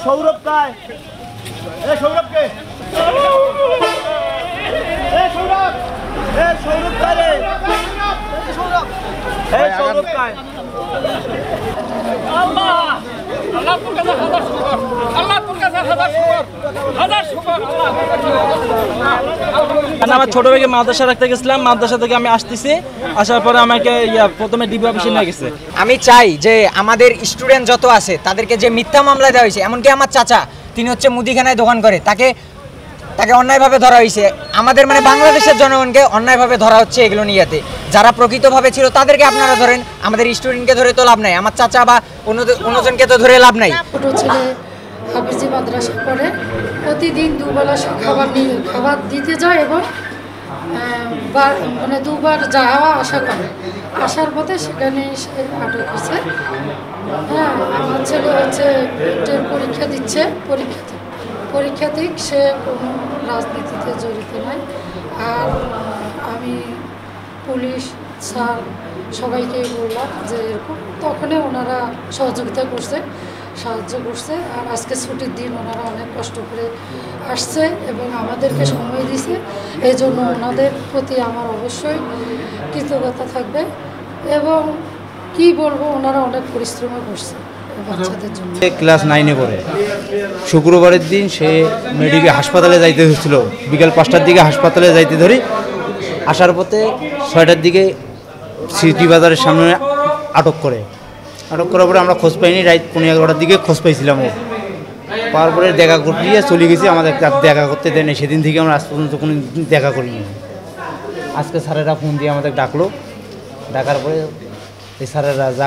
সৌরভ কায় সৌরভ কে সৌরভ সৌরভ কায় সৌরভ কায় আমার ছোট ভাইকে মাদ্রাসা রাখতে গেছিলাম, মাদ্রাসা থেকে আমি আসতেছি, আসার পরে আমাকে প্রথমে ডিবি অফিসে নিয়ে গেছে। আমি চাই যে আমাদের স্টুডেন্ট যত আছে তাদেরকে যে মিথ্যা মামলা দেওয়া হয়েছে, এমনকি আমার চাচা তিনি হচ্ছে মুদিখানায় দোকান করে, তাকে অন্যায়ভাবে ধরা হয়েছে। আমাদের মানে বাংলাদেশের জনগণকে অন্যায়ভাবে ধরা হচ্ছে এগুলো নিয়েতে। যারা প্রকৃতভাবে ছিল তাদেরকে আপনারা ধরেন, আমাদের স্টুডেন্টকে ধরে তো লাভ নাই, আমার চাচা বা অন্যজনকে তো ধরে লাভ নাই। ছোটো ছেলে হাফিজি মাদ্রাসা পড়ে, প্রতিদিন দুবেলা খাবার দিতে যায় এবং মানে দুবার যাওয়া আসা করে। আসার পথে সেখানে সে আটক হয়েছে। হ্যাঁ, আমার ছেলে হচ্ছে টেট পরীক্ষা দিচ্ছে, পরীক্ষা দিক, সে কোনো রাজনীতিতে জড়িত নয়। আর আমি পুলিশ স্যার সবাইকে বললাম যে এরকম, তখনই ওনারা সহযোগিতা করছে, সাহায্য করছে। আর আজকে ছুটির দিন ওনারা অনেক কষ্ট করে আসছে এবং আমাদেরকে সময় দিছে, এই জন্য ওনাদের প্রতি আমার অবশ্যই কৃতজ্ঞতা থাকবে। এবং কি বলবো, ওনারা অনেক পরিশ্রম করছে বাচ্চাদের জন্য। ক্লাস 9-এ পড়ে, শুক্রবারের দিন সে মেডিকেল হাসপাতালে যাইতে হচ্ছিল, বিকাল 5টার দিকে হাসপাতালে যাইতে ধরি, আসার পথে 6টার দিকে সিটি বাজারের সামনে আটক করার পরে আমরা খোঁজ পাইনি, রাত 11:30টার দিকে খোঁজ পাইছিলাম। ও পাওয়ার পরে দেখা করিয়ে চলে গেছি, আমাদের দেখা করতে দেয়নি। সেদিন থেকে আমরা আজ পর্যন্ত কোনো দেখা করিনি। আজকে স্যারেরা ফোন দিয়ে আমাদের ডাকলো, ডাকার পরে এই স্যারেরা যা